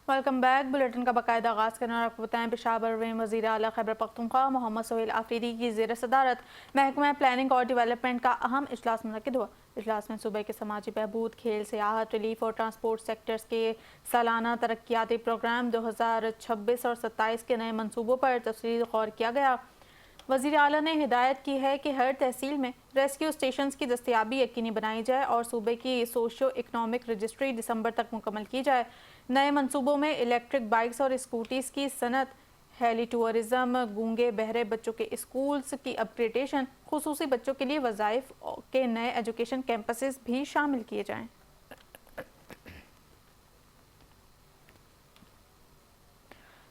Welcome back. Bulletin کا باقاعدہ آغاز کرنا اور آپ کو بتائیں پشاور میں وزیر اعلیٰ خیبر پختونخوا محمد سہیل آفریدی کی زیر صدارت محکمہ پلاننگ اور ڈیولپمنٹ کا اہم اجلاس منعقد ہوا۔ اجلاس میں صوبے کے سماجی بہبود، کھیل، سیاحت، ریلیف اور ٹرانسپورٹ سیکٹرز کے سالانہ ترقیاتی پروگرام 2026 اور 27 کے نئے منصوبوں پر تفصیلی غور کیا گیا۔ وزیر اعلیٰ نے ہدایت کی ہے کہ ہر تحصیل میں ریسکیو اسٹیشنز کی دستیابی یقینی بنائی جائے اور صوبے کی سوشیو اکنامک رجسٹری دسمبر تک مکمل کی جائے۔ نئے منصوبوں میں الیکٹرک بائکس اور اسکوٹیز کی صنعت، ہیلی ٹورزم، گونگے بہرے بچوں کے اسکولز کی اپ گریڈیشن، خصوصی بچوں کے لیے وظائف کے نئے ایجوکیشن کیمپسز بھی شامل کیے جائیں۔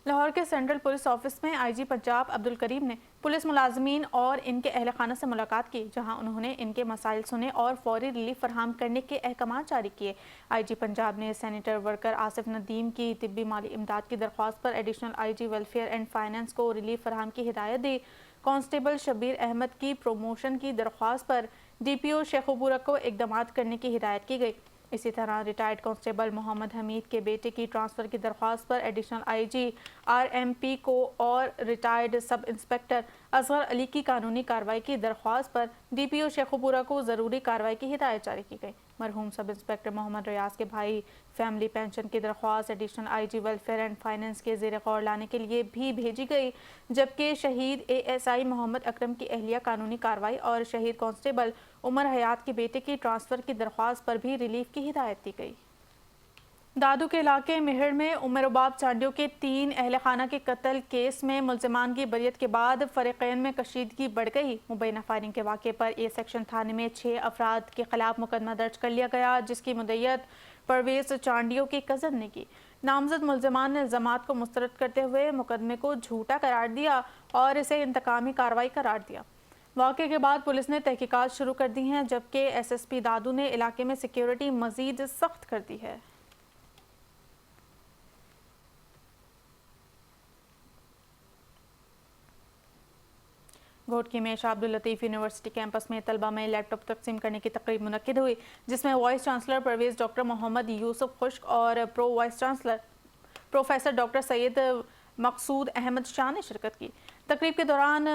لاہور کے سینٹرل پولیس آفس میں آئی جی پنجاب عبدالکریم نے پولیس ملازمین اور ان کے اہل خانہ سے ملاقات کی، جہاں انہوں نے ان کے مسائل سنے اور فوری ریلیف فراہم کرنے کے احکامات جاری کیے۔ آئی جی پنجاب نے سینیٹر ورکر آصف ندیم کی طبی مالی امداد کی درخواست پر additional I G welfare and finance کو ریلیف فراہم کی ہدایت دی۔ کانسٹیبل شبیر احمد کی پروموشن کی درخواست پر ڈی پی او شیخوپورہ کو اقدامات کرنے کی ہدایت کی گئی۔ اسی طرح ریٹائرڈ کانسٹیبل محمد حمید کے بیٹے کی ٹرانسفر کی درخواست پر ایڈیشنل آئی جی آر ایم پی کو اور retired sub inspector Asghar Ali کی قانونی کارروائی کی درخواست پر ڈی پی او شیخوپورہ کو ضروری کارروائی کی ہدایت جاری کی گئی۔ مرحوم سب انسپکٹر محمد ریاض کے بھائی فیملی پینشن کی درخواست additional I G welfare and finance کے زیر غور لانے کے لیے بھی بھیجی گئی، جبکہ شہید اے ایس آئی محمد اکرم کی اہلیہ قانونی کارروائی اور شہید کانسٹیبل عمر حیات کے بیٹے کی ٹرانسفر کی درخواست پر بھی ریلیف کی ہدایت دی گئی۔ دادو کے علاقے مہر میں عمر رباب چانڈیو کے 3 اہل خانہ کے قتل کیس میں ملزمان کی بریت کے بعد فریقین میں کشیدگی بڑھ گئی۔ مبینہ فائرنگ کے واقعے پر اے سیکشن تھانے میں 6 افراد کے خلاف مقدمہ درج کر لیا گیا، جس کی مدعیت پرویز چانڈیو کی کزن نے کی۔ نامزد ملزمان نے الزامات کو مسترد کرتے ہوئے مقدمے کو جھوٹا قرار دیا اور اسے انتقامی کارروائی قرار دیا۔ واقعے کے بعد پولیس نے تحقیقات شروع کر دی ہیں، جبکہ ایس ایس پی دادو نے علاقے میں سیکیورٹی مزید سخت کر دی ہے۔ گھوٹکی میں شاہ عبداللطیف یونیورسٹی کیمپس میں طلبہ میں لیپ ٹاپ تقسیم کرنے کی تقریب منعقد ہوئی، جس میں vice chancellor Parvez doctor Muhammad Yusuf Khushk اور pro vice chancellor professor doctor Syed Maqsood Ahmad Shah نے شرکت کی۔ تقریب کے دوران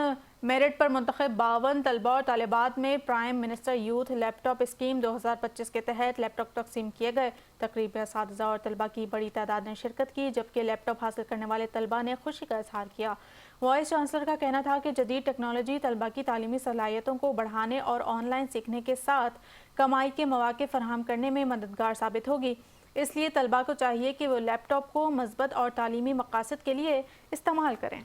میرٹ پر منتخب 52 طلبہ اور طالبات میں پرائم منسٹر یوتھ لیپ ٹاپ اسکیم 2025 کے تحت لیپ ٹاپ تقسیم کیے گئے۔ تقریب میں اساتذہ اور طلبہ کی بڑی تعداد نے شرکت کی، جبکہ لیپ ٹاپ حاصل کرنے والے طلبہ نے خوشی کا اظہار کیا۔ وائس چانسلر کا کہنا تھا کہ جدید ٹیکنالوجی طلبہ کی تعلیمی صلاحیتوں کو بڑھانے اور آن لائن سیکھنے کے ساتھ کمائی کے مواقع فراہم کرنے میں مددگار ثابت ہوگی، اس لیے طلبہ کو چاہیے کہ وہ لیپ ٹاپ کو مثبت اور تعلیمی مقاصد کے لیے استعمال کریں۔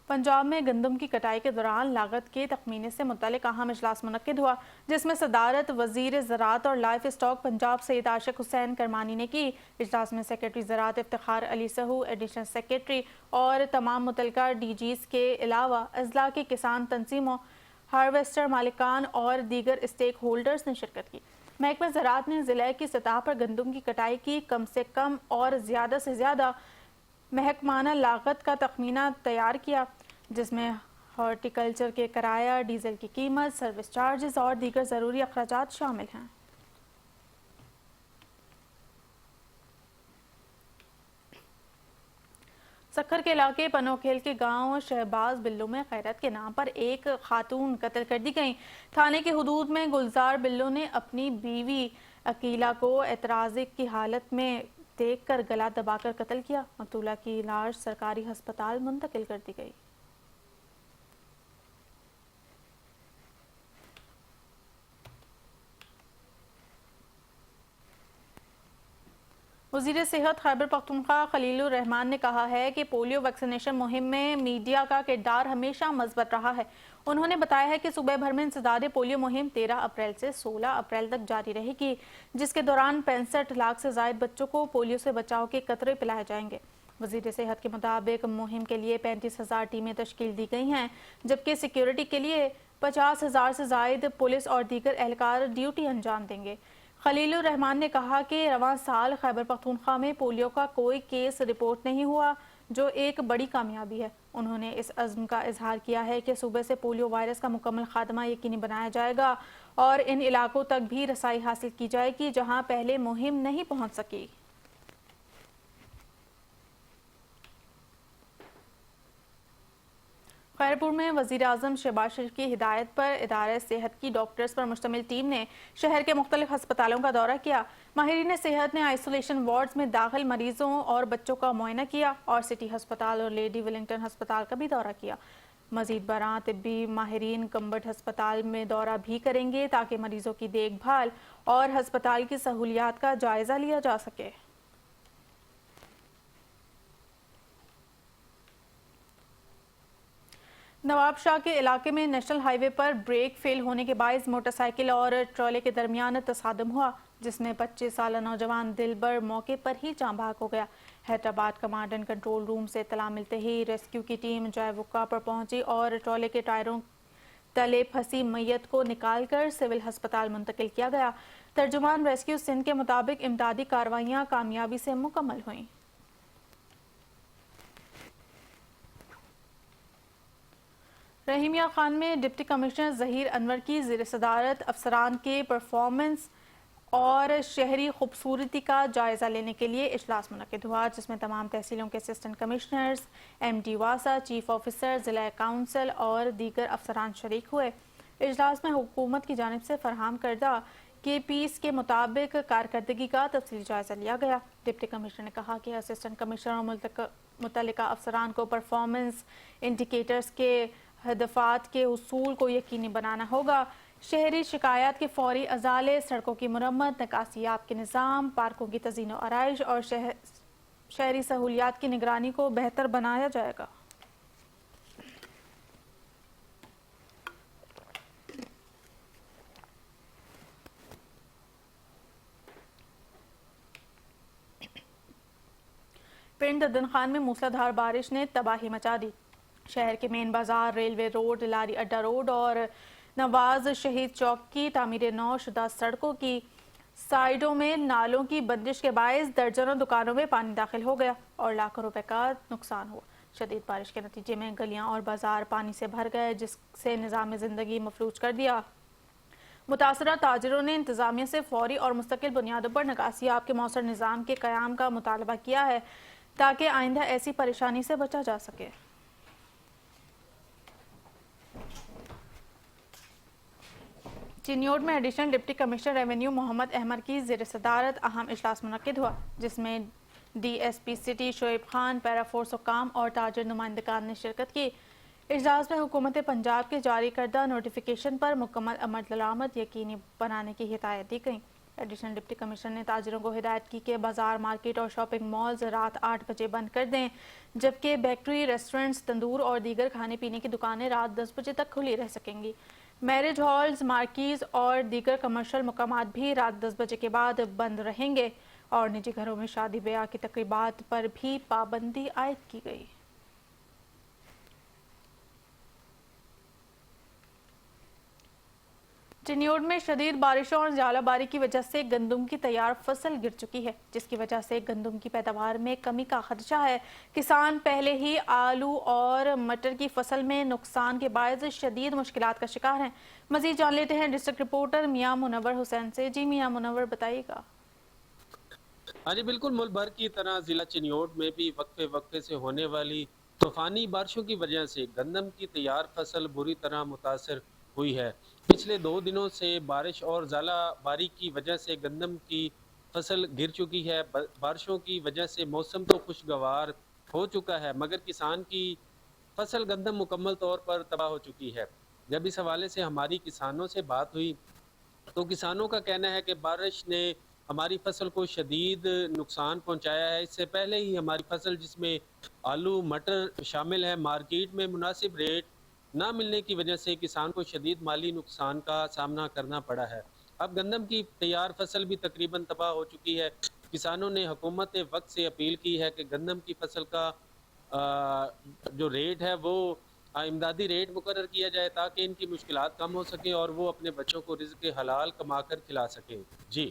پنجاب میں گندم کی کٹائی کے دوران لاگت کے تخمینے سے متعلق اہم اجلاس منعقد ہوا، جس میں صدارت وزیر زراعت اور لائف اسٹاک پنجاب سید عاشق حسین کرمانی نے کی۔ اجلاس میں سیکرٹری زراعت افتخار علی سہو، ایڈیشنل سیکرٹری اور تمام متعلقہ ڈی جیز کے علاوہ اضلاع کے کسان تنظیموں، ہارویسٹر مالکان اور دیگر اسٹیک ہولڈرز نے شرکت کی۔ محکمہ زراعت نے ضلع کی سطح پر گندم کی کٹائی کی کم سے کم اور زیادہ سے زیادہ محکمانہ لاگت کا تخمینہ تیار کیا، جس میں ہارٹی کلچر کے کرایہ، ڈیزل کی قیمت، سروس چارجز اور دیگر ضروری اخراجات شامل ہیں۔ سکھر کے علاقے پنوکھیل کے گاؤں شہباز بلو میں خیرت کے نام پر ایک خاتون قتل کر دی گئی۔ تھانے کی حدود میں گلزار بلو نے اپنی بیوی عقیلہ کو اعتراضی کی حالت میں دیکھ کر گلا دبا کر قتل کیا۔ مقتولہ کی لاش سرکاری ہسپتال منتقل کر دی گئی۔ وزیر صحت خیبر پختونخوا خلیل الرحمان نے کہا ہے کہ پولیو ویکسینیشن مہم میں میڈیا کا کردار ہمیشہ مثبت رہا ہے۔ انہوں نے بتایا ہے کہ صوبہ بھر میں انسداد پولیو مہم 13 اپریل سے 16 اپریل تک جاری رہے گی، جس کے دوران 65 لاکھ سے زائد بچوں کو پولیو سے بچاؤ کے قطرے پلائے جائیں گے۔ وزیر صحت کے مطابق مہم کے لیے 35,000 ٹیمیں تشکیل دی گئی ہیں، جبکہ سیکیورٹی کے لیے 50,000 سے زائد پولیس اور دیگر اہلکار ڈیوٹی انجام دیں گے۔ خلیل الرحمان نے کہا کہ رواں سال خیبر پختونخوا میں پولیو کا کوئی کیس رپورٹ نہیں ہوا، جو ایک بڑی کامیابی ہے۔ انہوں نے اس عزم کا اظہار کیا ہے کہ صوبے سے پولیو وائرس کا مکمل خاتمہ یقینی بنایا جائے گا اور ان علاقوں تک بھی رسائی حاصل کی جائے گی جہاں پہلے مہم نہیں پہنچ سکی۔ خیرپور میں وزیراعظم شہباز شریف کی ہدایت پر ادارہ صحت کی ڈاکٹرز پر مشتمل ٹیم نے شہر کے مختلف ہسپتالوں کا دورہ کیا۔ ماہرین صحت نے آئسولیشن وارڈز میں داخل مریضوں اور بچوں کا معائنہ کیا اور سٹی ہسپتال اور لیڈی ولنگٹن ہسپتال کا بھی دورہ کیا۔ مزید برآں طبی ماہرین کمبٹ ہسپتال میں دورہ بھی کریں گے تاکہ مریضوں کی دیکھ بھال اور ہسپتال کی سہولیات کا جائزہ لیا جا سکے۔ نواب شاہ کے علاقے میں نیشنل ہائی وے پر بریک فیل ہونے کے باعث موٹر سائیکل اور ٹرالے کے درمیان تصادم ہوا جس میں 25 سالہ نوجوان دلبر موقع پر ہی جاں بحق ہو گیا۔ Hyderabad command and control room سے اطلاع ملتے ہی ریسکیو کی ٹیم جائے وقوع پر پہنچی اور ٹرالے کے ٹائروں تلے پھنسی میت کو نکال کر سول ہسپتال منتقل کیا گیا۔ ترجمان ریسکیو سندھ کے مطابق امدادی کارروائیاں کامیابی سے مکمل ہوئیں۔ رحیمیہ خان میں ڈپٹی کمشنر ظہیر انور کی زیر صدارت افسران کے پرفارمنس اور شہری خوبصورتی کا جائزہ لینے کے لیے اجلاس منعقد ہوا جس میں تمام تحصیلوں کے اسسٹنٹ کمشنرز، ایم ڈی واسا، چیف آفیسر، ضلع کونسل اور دیگر افسران شریک ہوئے۔ اجلاس میں حکومت کی جانب سے فراہم کردہ کے پیس کے مطابق کارکردگی کا تفصیلی جائزہ لیا گیا۔ ڈپٹی کمشنر نے کہا کہ اسسٹنٹ کمشنر اور متعلقہ افسران کو پرفارمنس انڈیکیٹرز کے ہدفات کے حصول کو یقینی بنانا ہوگا۔ شہری شکایات کے فوری ازالے، سڑکوں کی مرمت، نکاسیاب کے نظام، پارکوں کی تزئین و آرائش اور شہری سہولیات کی نگرانی کو بہتر بنایا جائے گا۔ پنڈ ددن خان میں موسلادھار بارش نے تباہی مچا دی۔ شہر کے مین بازار، ریلوے روڈ، لاری اڈا روڈ اور نواز شہید چوک کی تعمیر نو شدہ سڑکوں کی سائیڈوں میں نالوں کی بندش کے باعث درجنوں دکانوں میں پانی داخل ہو گیا اور لاکھوں روپے کا نقصان ہوا۔ شدید بارش کے نتیجے میں گلیاں اور بازار پانی سے بھر گئے جس سے نظام زندگی مفلوج کر دیا۔ متاثرہ تاجروں نے انتظامیہ سے فوری اور مستقل بنیادوں پر نکاسیاب کے مؤثر نظام کے قیام کا مطالبہ کیا ہے تاکہ آئندہ ایسی پریشانی سے بچا جا سکے۔ چنیوٹ میں additional deputy commissioner revenue Muhammad Ahmad کی زیر صدارت اہم اجلاس منعقد ہوا جس میں D S P city Shoaib Khan, para force حکام اور تاجر نمائندگان نے شرکت کی۔ اجلاس میں حکومت پنجاب کے جاری کردہ نوٹیفیکیشن پر مکمل عمل درآمد یقینی بنانے کی ہدایت دی گئی۔ ایڈیشنل ڈپٹی کمشنر نے تاجروں کو ہدایت کی کہ بازار، مارکیٹ اور شاپنگ مالز رات 8 بجے بند کر دیں جبکہ بیکری، ریسٹورنٹس، تندور اور دیگر کھانے پینے کی دکانیں رات 10 بجے تک کھلی رہ سکیں گی۔ میرج ہالز، مارکیز اور دیگر کمرشل مقامات بھی رات 10 بجے کے بعد بند رہیں گے اور نجی گھروں میں شادی بیاہ کی تقریبات پر بھی پابندی عائد کی گئی۔ چنیوٹ میں شدید بارشوں اور ژالہ باری کی وجہ سے گندم کی تیار فصل گر چکی ہے جس کی وجہ سے گندم کی پیداوار میں کمی کا خدشہ ہے۔ کسان پہلے ہی آلو اور مٹر کی فصل میں نقصان کے باعث شدید مشکلات کا شکار ہیں۔ مزید جان لیتے ہیں ڈسٹرکٹ رپورٹر میاں منور حسین سے۔ جی میاں منور، بتائیے گا۔ ہاں جی بالکل، ملک بھر کی طرح ضلع چنیوٹ میں بھی وقفے سے ہونے والی طوفانی بارشوں کی وجہ سے گندم کی تیار فصل بری طرح متاثر ہوئی ہے۔ پچھلے 2 دنوں سے بارش اور ژالہ باری کی وجہ سے گندم کی فصل گر چکی ہے۔ بارشوں کی وجہ سے موسم تو خوشگوار ہو چکا ہے مگر کسان کی فصل گندم مکمل طور پر تباہ ہو چکی ہے۔ جب اس حوالے سے ہماری کسانوں سے بات ہوئی تو کسانوں کا کہنا ہے کہ بارش نے ہماری فصل کو شدید نقصان پہنچایا ہے۔ اس سے پہلے ہی ہماری فصل جس میں آلو، مٹر شامل ہے، مارکیٹ میں مناسب ریٹ نہ ملنے کی وجہ سے کسان کو شدید مالی نقصان کا سامنا کرنا پڑا ہے۔ اب گندم کی تیار فصل بھی تقریباً تباہ ہو چکی ہے۔ کسانوں نے حکومت وقت سے اپیل کی ہے کہ گندم کی فصل کا جو ریٹ ہے وہ امدادی ریٹ مقرر کیا جائے تاکہ ان کی مشکلات کم ہو سکیں اور وہ اپنے بچوں کو رزق حلال کما کر کھلا سکیں۔ جی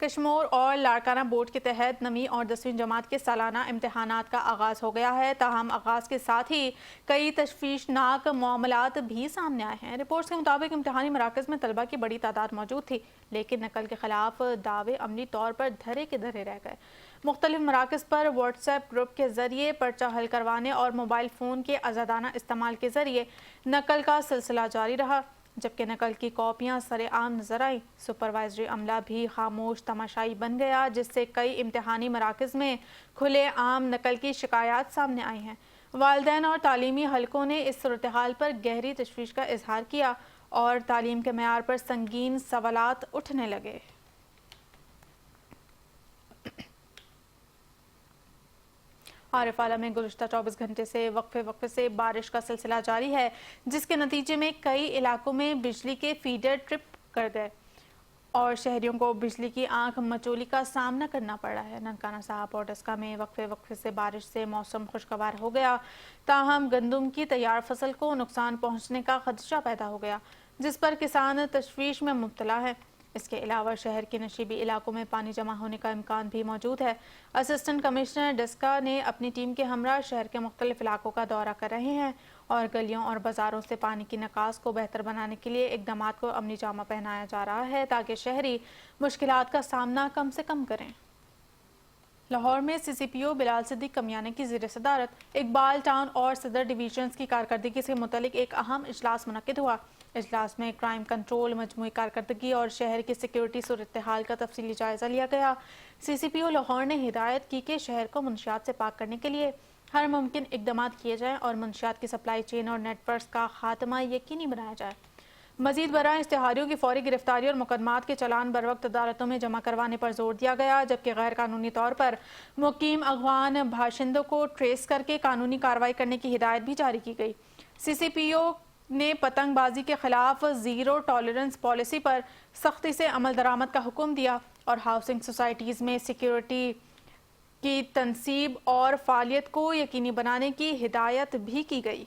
کشمور اور لاڑکانہ بورڈ کے تحت 9ویں اور 10ویں جماعت کے سالانہ امتحانات کا آغاز ہو گیا ہے، تاہم آغاز کے ساتھ ہی کئی تشویشناک معاملات بھی سامنے آئے ہیں۔ رپورٹس کے مطابق امتحانی مراکز میں طلبہ کی بڑی تعداد موجود تھی، لیکن نقل کے خلاف دعوے عملی طور پر دھرے کے دھرے رہ گئے۔ مختلف مراکز پر واٹس ایپ گروپ کے ذریعے پرچہ حل کروانے اور موبائل فون کے آزادانہ استعمال کے ذریعے نقل کا سلسلہ جاری رہا، جبکہ نقل کی کاپیاں سر عام نظر آئیں۔ سپروائزری عملہ بھی خاموش تماشائی بن گیا، جس سے کئی امتحانی مراکز میں کھلے عام نقل کی شکایات سامنے آئی ہیں۔ والدین اور تعلیمی حلقوں نے اس صورتحال پر گہری تشویش کا اظہار کیا اور تعلیم کے معیار پر سنگین سوالات اٹھنے لگے۔ عارف آلہ میں گزشتہ 24 گھنٹے سے وقفے سے بارش کا سلسلہ جاری ہے، جس کے نتیجے میں کئی علاقوں میں بجلی کے فیڈر ٹرپ کر گئے اور شہریوں کو بجلی کی آنکھ مچولی کا سامنا کرنا پڑ رہا ہے۔ ننکانہ صاحب اور ڈسکہ میں وقفے سے بارش سے موسم خوشگوار ہو گیا، تاہم گندم کی تیار فصل کو نقصان پہنچنے کا خدشہ پیدا ہو گیا، جس پر کسان تشویش میں مبتلا ہے۔ اس کے علاوہ شہر کے نشیبی علاقوں میں پانی جمع ہونے کا امکان بھی موجود ہے۔ اسسٹنٹ کمشنر ڈسکہ نے اپنی ٹیم کے ہمراہ شہر کے مختلف علاقوں کا دورہ کر رہے ہیں اور گلیوں اور بازاروں سے پانی کی نکاس کو بہتر بنانے کے لیے اقدامات کو عملی جامہ پہنایا جا رہا ہے تاکہ شہری مشکلات کا سامنا کم سے کم کریں۔ لاہور میں سی سی پی او بلال صدیق کمیانے کی زیر صدارت اقبال ٹاؤن اور صدر ڈویژنز کی کارکردگی سے متعلق ایک اہم اجلاس منعقد ہوا۔ اجلاس میں کرائم کنٹرول، مجموعی کارکردگی اور شہر کی سیکیورٹی صورتحال کا تفصیلی جائزہ لیا گیا۔ سی سی پی او لاہور نے ہدایت کی کہ شہر کو منشیات سے پاک کرنے کے لیے ہر ممکن اقدامات کیے جائیں اور منشیات کی سپلائی چین اور نیٹ ورکس کا خاتمہ یقینی بنایا جائے۔ مزید برآں اشتہاریوں کی فوری گرفتاری اور مقدمات کے چلان بروقت عدالتوں میں جمع کروانے پر زور دیا گیا، جبکہ غیر قانونی طور پر مقیم افغان باشندوں کو ٹریس کر کے قانونی کارروائی کرنے کی ہدایت بھی جاری کی گئی۔ سی سی پی او نے پتنگ بازی کے خلاف زیرو ٹالرنس پالیسی پر سختی سے عمل درآمد کا حکم دیا اور ہاؤسنگ سوسائٹیز میں سیکیورٹی کی تنصیب اور فعالیت کو یقینی بنانے کی ہدایت بھی کی گئی۔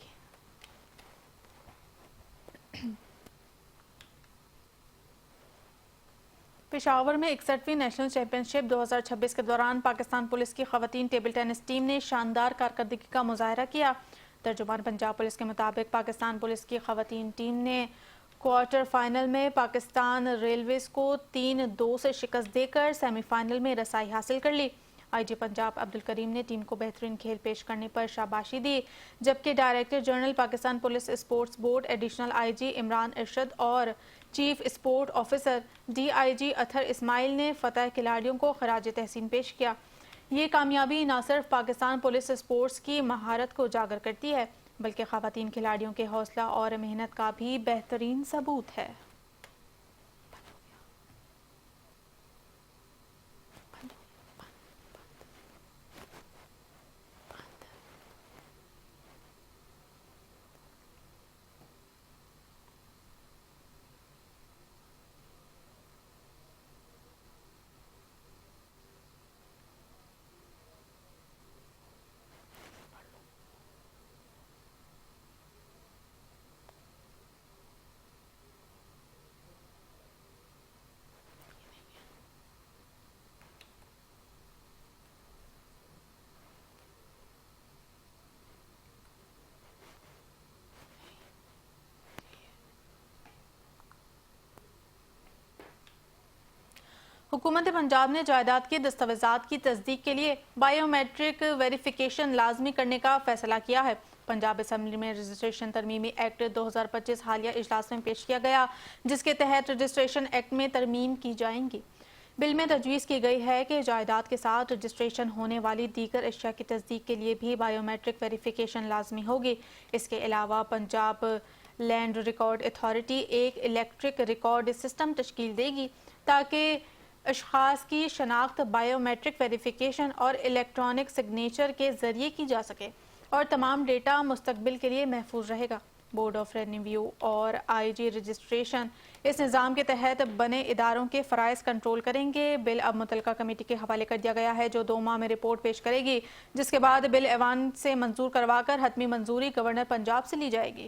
پشاور میں 61ویں نیشنل چیمپئن شپ 2026 کے دوران پاکستان پولیس کی خواتین ٹیبل ٹینس ٹیم نے شاندار کارکردگی کا مظاہرہ کیا۔ ترجمان پنجاب پولیس کے مطابق پاکستان پولیس کی خواتین ٹیم نے کوارٹر فائنل میں پاکستان ریلویز کو 3-2 سے شکست دے کر سیمی فائنل میں رسائی حاصل کر لی۔ آئی جی پنجاب عبدالکریم نے ٹیم کو بہترین کھیل پیش کرنے پر شاباشی دی، جبکہ director general Pakistan police sports board additional آئی جی عمران ارشد اور chief sport officer D I G Athar Ismail نے فتح کھلاڑیوں کو خراج تحسین پیش کیا۔ یہ کامیابی نہ صرف پاکستان پولیس اسپورٹس کی مہارت کو اجاگر کرتی ہے، بلکہ خواتین کھلاڑیوں کے حوصلہ اور محنت کا بھی بہترین ثبوت ہے۔ حکومت پنجاب نے جائیداد کے دستاویزات کی تصدیق کے لیے بائیو میٹرک ویریفیکیشن لازمی کرنے کا فیصلہ کیا ہے۔ پنجاب اسمبلی میں رجسٹریشن ترمیمی ایکٹ 2025 حالیہ اجلاس میں پیش کیا گیا، جس کے تحت رجسٹریشن ایکٹ میں ترمیم کی جائیں گی۔ بل میں تجویز کی گئی ہے کہ جائیداد کے ساتھ رجسٹریشن ہونے والی دیگر اشیاء کی تصدیق کے لیے بھی بائیو میٹرک ویریفیکیشن لازمی ہوگی۔ اس کے علاوہ پنجاب لینڈ ریکارڈ اتھارٹی ایک الیکٹرک ریکارڈ سسٹم تشکیل دے گی تاکہ اشخاص کی شناخت بائیو میٹرک ویریفیکیشن اور الیکٹرانک سگنیچر کے ذریعے کی جا سکے اور تمام ڈیٹا مستقبل کے لیے محفوظ رہے گا۔ بورڈ آف ریونیو اور آئی جی رجسٹریشن اس نظام کے تحت بنے اداروں کے فرائض کنٹرول کریں گے۔ بل اب متعلقہ کمیٹی کے حوالے کر دیا گیا ہے، جو 2 ماہ میں رپورٹ پیش کرے گی، جس کے بعد بل ایوان سے منظور کروا کر حتمی منظوری گورنر پنجاب سے لی جائے گی۔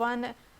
1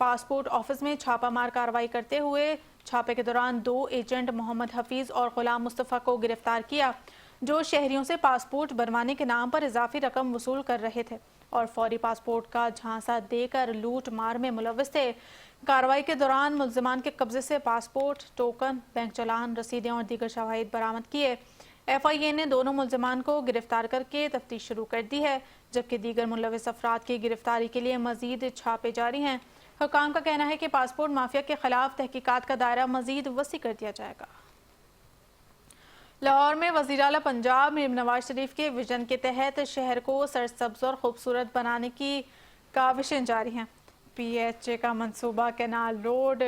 پاسپورٹ آفس میں چھاپہ مار کارروائی کرتے ہوئے چھاپے کے دوران 2 ایجنٹ محمد حفیظ اور غلام مصطفیٰ کو گرفتار کیا، جو شہریوں سے پاسپورٹ بنوانے کے نام پر اضافی رقم وصول کر رہے تھے اور فوری پاسپورٹ کا جھانسا دے کر لوٹ مار میں ملوث تھے۔ کارروائی کے دوران ملزمان کے قبضے سے پاسپورٹ، ٹوکن، بینک چلان، رسیدیں اور دیگر شواہد برآمد کیے۔ ایف آئی اے نے دونوں ملزمان کو گرفتار کر کے تفتیش شروع کر دی ہے، جبکہ دیگر ملوث افراد کی گرفتاری کے لیے مزید چھاپے جاری ہیں۔ حکام کا کہنا ہے کہ پاسپورٹ مافیا کے خلاف تحقیقات کا دائرہ مزید وسیع کر دیا جائے گا۔ لاہور میں وزیر اعلیٰ پنجاب مریم نواز شریف کے ویژن کے تحت شہر کو سرسبز اور خوبصورت بنانے کی کاوشیں جاری ہیں۔ پی ایچ اے کا منصوبہ کینال روڈ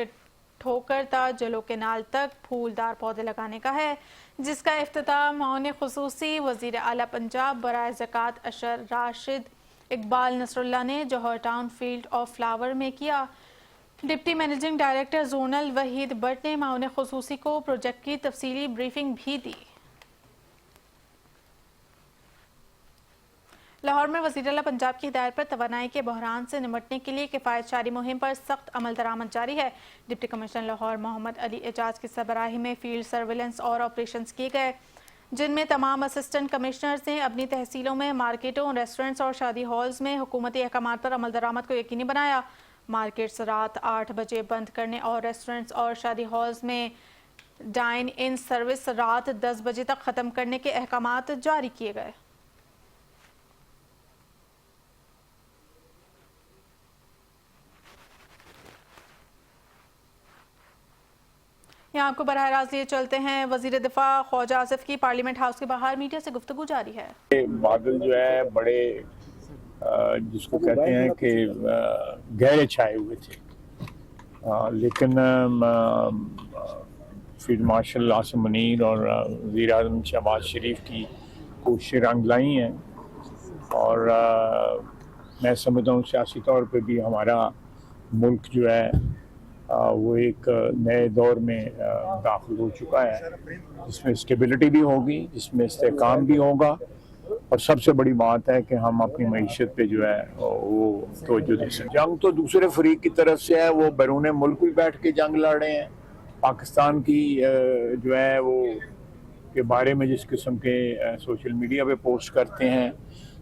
ٹھوکر تا جلو کینال تک پھولدار پودے لگانے کا ہے، جس کا افتتاح معاون خصوصی وزیر اعلیٰ پنجاب برائے زکوٰۃ اشر راشد اقبال نصر اللہ نے Johar town field of flower میں کیا۔ Deputy managing director zonal Waheed Butt نے معاون خصوصی کو پروجیکٹ کی تفصیلی بریفنگ بھی دی۔ لاہور میں وزیر اعلیٰ پنجاب کی ہدایت پر توانائی کے بحران سے نمٹنے کے لیے کفایت شاری مہم پر سخت عمل درآمد جاری ہے۔ ڈپٹی کمشنر لاہور محمد علی اعجاز کی سربراہی میں فیلڈ سرویلنس اور آپریشنز کیے گئے، جن میں تمام اسسٹنٹ کمشنرز نے اپنی تحصیلوں میں مارکیٹوں، ریسٹورنٹس اور شادی ہالز میں حکومتی احکامات پر عمل درآمد کو یقینی بنایا۔ مارکیٹس رات 8 بجے بند کرنے اور ریسٹورنٹس اور شادی ہالز میں ڈائن ان سروس رات 10 بجے تک ختم کرنے کے احکامات جاری کیے گئے۔ یہاں آپ کو براہ راست لیے چلتے ہیں، وزیر دفاع خواجہ آصف کی پارلیمنٹ ہاؤس کے باہر میڈیا سے گفتگو جاری ہے۔ بادل جو ہے بڑے جس کو کہتے ہیں کہ گہرے چھائے ہوئے تھے، لیکن فیلڈ مارشل عاصم منیر اور وزیر اعظم شہباز شریف کی کوششیں رنگ لائی ہیں، اور میں سمجھتا ہوں سیاسی طور پہ بھی ہمارا ملک جو ہے وہ ایک نئے دور میں داخل ہو چکا ہے، جس میں اسٹیبلٹی بھی ہوگی، جس میں استحکام بھی ہوگا، اور سب سے بڑی بات ہے کہ ہم اپنی معیشت پہ جو ہے وہ توجہ دے سکیں۔ جنگ تو دوسرے فریق کی طرف سے ہے، وہ بیرون ملک بھی بیٹھ کے جنگ لڑ رہے ہیں۔ پاکستان کی جو ہے وہ کے بارے میں جس قسم کے سوشل میڈیا پہ پوسٹ کرتے ہیں،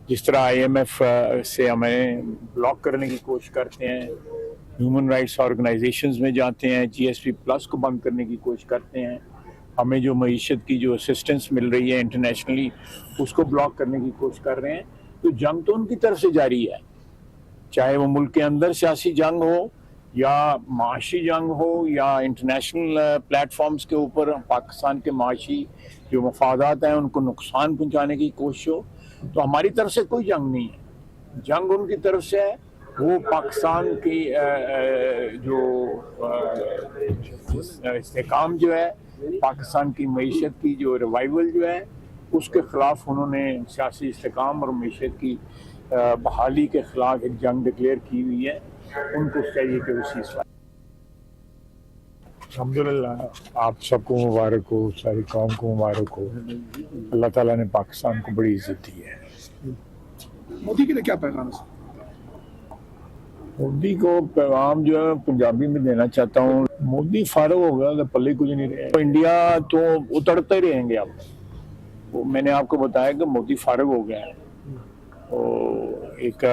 جس طرح آئی ایم ایف سے ہمیں بلاک کرنے کی کوشش کرتے ہیں، ہیومن رائٹس آرگنائزیشنز میں جاتے ہیں، جی ایس پی پلس کو بند کرنے کی کوشش کرتے ہیں، ہمیں جو معیشت کی جو اسسٹنس مل رہی ہے انٹرنیشنلی اس کو بلاک کرنے کی کوشش کر رہے ہیں، تو جنگ تو ان کی طرف سے جاری ہے، چاہے وہ ملک کے اندر سیاسی جنگ ہو یا معاشی جنگ ہو یا انٹرنیشنل پلیٹ فارمز کے اوپر پاکستان کے معاشی جو مفادات ہیں ان کو نقصان پہنچانے کی کوشش ہو۔ تو ہماری طرف سے کوئی جنگ نہیں ہے، جنگ ان کی طرف سے ہے، وہ پاکستان کی جو استحکام جو ہے، پاکستان کی معیشت کی جو ریوائول جو ہے اس کے خلاف انہوں نے سیاسی استحکام اور معیشت کی بحالی کے خلاف ایک جنگ ڈکلیئر کی ہوئی ہے، ان کو چاہیے کہ وہ سیزفائر۔ الحمدللہ آپ سب کو مبارک ہو، ساری قوم کو مبارک ہو، اللہ تعالیٰ نے پاکستان کو بڑی عزت دی ہے۔ مودی کے لیے کیا پیغام ہے؟ مودی کو پیغام جو ہے پنجابی میں دینا چاہتا ہوں، مودی فارغ ہو گیا، پلے کچھ نہیں رہے، انڈیا تو اترتے ہی رہیں گے۔ اب میں نے آپ کو بتایا کہ مودی فارغ ہو گیا ہے، ایک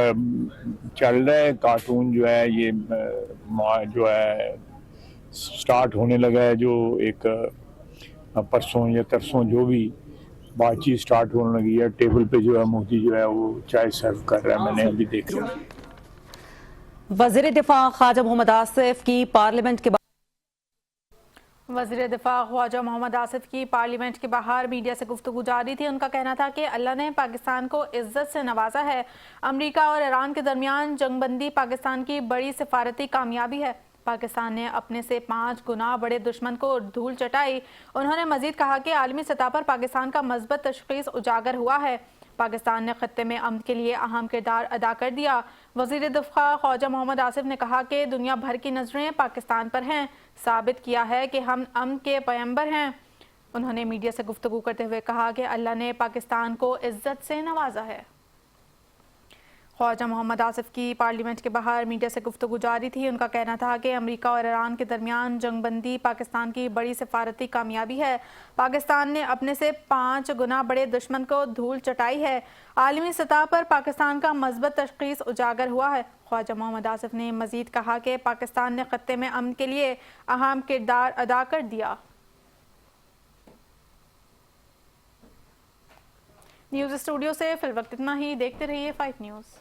چل رہا ہے کارٹون جو ہے، یہ جو ہے سٹارٹ ہونے لگا ہے، جو ایک پرسوں یا ترسوں جو بھی بات چیت سٹارٹ ہونے لگی ہے، ٹیبل پہ جو ہے مودی جو ہے وہ چائے سرو کر رہا ہے، میں نے ابھی دیکھا۔ وزیر دفاع خواجہ محمد آصف کی پارلیمنٹ کے وزیر دفاع خواجہ محمد آصف کی پارلیمنٹ کے باہر میڈیا سے گفتگو جاری تھی۔ ان کا کہنا تھا کہ اللہ نے پاکستان کو عزت سے نوازا ہے۔ امریکہ اور ایران کے درمیان جنگ بندی پاکستان کی بڑی سفارتی کامیابی ہے۔ پاکستان نے اپنے سے 5 گنا بڑے دشمن کو دھول چٹائی۔ انہوں نے مزید کہا کہ عالمی سطح پر پاکستان کا مثبت تشخیص اجاگر ہوا ہے۔ پاکستان نے خطے میں امن کے لیے اہم کردار ادا کر دیا۔ وزیر دفاع خواجہ محمد آصف نے کہا کہ دنیا بھر کی نظریں پاکستان پر ہیں، ثابت کیا ہے کہ ہم امن کے پیغمبر ہیں۔ انہوں نے میڈیا سے گفتگو کرتے ہوئے کہا کہ اللہ نے پاکستان کو عزت سے نوازا ہے۔ خواجہ محمد آصف کی پارلیمنٹ کے باہر میڈیا سے گفتگو جاری تھی. ان کا کہنا تھا کہ امریکہ اور ایران کے درمیان جنگ بندی پاکستان کی بڑی سفارتی کامیابی ہے. پاکستان نے اپنے سے 5 گنا بڑے دشمن کو دھول چٹائی ہے. عالمی سطح پر پاکستان کا مثبت تشخیص اجاگر ہوا ہے. خواجہ محمد آصف نے مزید کہا کہ پاکستان نے خطے میں امن کے لیے اہم کردار ادا کر دیا. نیوز اسٹوڈیو سے فی الوقت اتنا ہی. دیکھتے رہیے 5 نیوز.